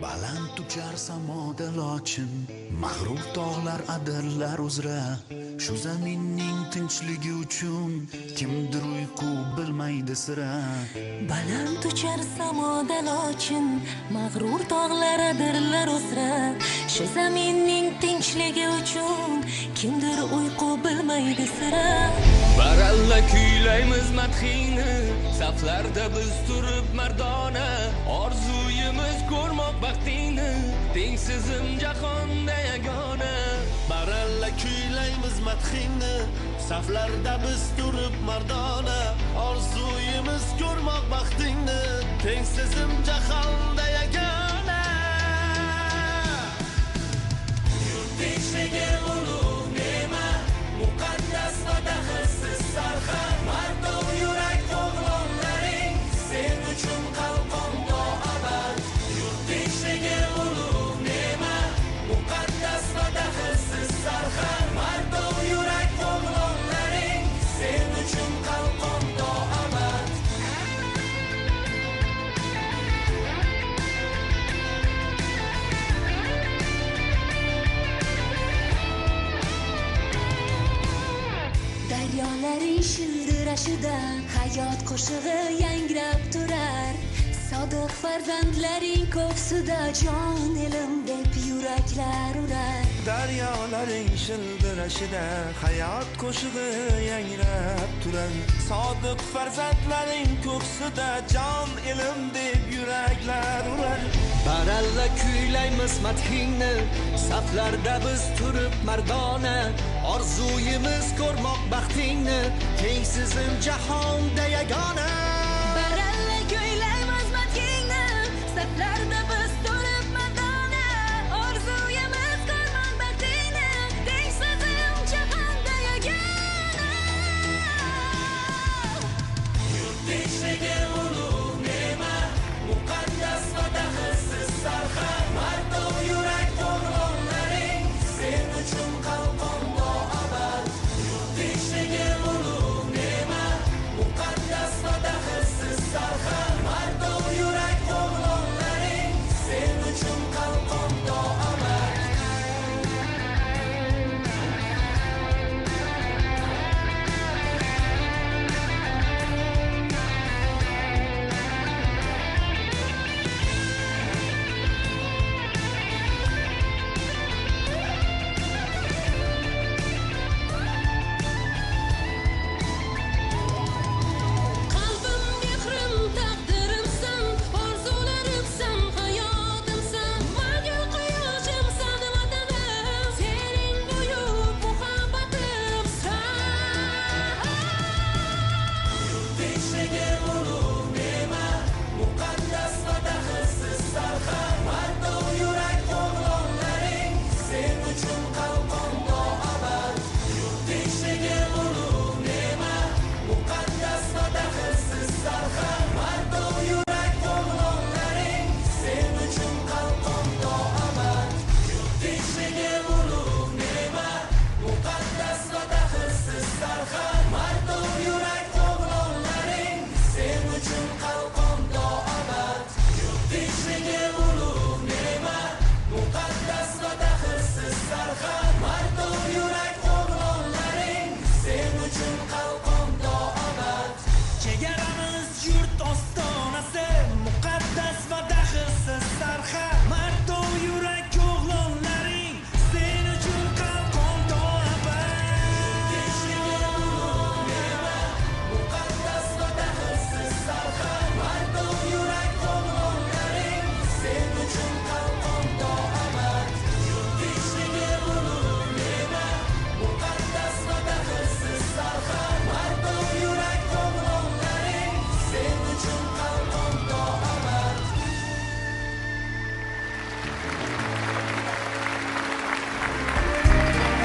Baland uchar samoda lochin, mag'rur tog'lar adirlar uzra. Shu zaminning tinchligi uchun kimdir uyqu bilmaydi sira. Baland uchar samoda lochin, mag'rur tog'lar adirlar uzra. Shu zaminning tinchligi uchun kimdir uyqu bilmaydi sira. Baralla kuylaymiz madhingni, saflarda biz turib mardona. Orzuyimiz ko'rmoq baxtingni, tengsizim jahonda yagona. Baralla kuylaymiz madhingni, saflarda biz turib mardona. Orzuyimiz ko'rmoq baxtingni, tengsizim jahonda yagona. Yurt tinchligi ulug' ne'mat, muqaddas va daxlsiz sarhad. Mardon yurak o'g'lonlaring sen uchun qalqonda abad. Yurt tinchligi ulug' ne'mat, muqaddas va daxlsiz sarhad. Mardon yurak o'g'lonlaring sen uchun qalqonda abad. Daryolaring shildirashida hayot qo'shig'i yangrab turar. Sodiq farzandlaring ko'ksida jon ilm deb yuraklar urar. Daryolaring shildirashida hayot qo'shig'i yangrab turar. Sodiq farzandlaring ko'ksida jon ilm deb yuraklar urar. Baralla kuylaymiz madhingni, saflarda biz turib mardona. Orzuyimiz ko'rmoq baxtingni, tengsizim jahonda yagona. Baralla kuylaymiz madhingni, saflarda biz turib mardona. Orzuyimiz ko'rmoq baxtingni, tengsizim jahonda yagona. Yurt tinchligi ulug' ne'mat, muqaddas va daxlsiz sarhad. Mardon yurak o'g'lonlaring sen uchun qalqonda abad. Yurt tinchligi ulug' ne'mat, muqaddas va daxlsiz sarhad. Mardon yurak o'g'lonlaring sen uchun qalqonda abad. Qalbim mehrim taqdirimsan, orzularimsan, hayotimsan. Magul quyoshimsan vatanim, sening buyuk muhabbatimsan. Yurt tinchligi ulug' ne'mat, muqaddas va daxlsiz sarhad. Mardon yurak o'g'lonlaring sen uchun qalqonda abad. Yurt tinchligi ulug' ne'mat, muqaddas va daxlsiz sarhad. Mardon yurak o'g'lonlaring sen uchun qalqonda abad. Yurt tinchligi ulug' ne'mat, muqaddas va daxlsiz sarhad. Mardon yurak o'g'lonlaring sen uchun qalqonda abad. Yurt tinchligi ulug' ne'mat, muqaddas va daxlsiz sarhad. Mardon yurak o'g'lonlaring sen uchun qalqonda abad. Chegar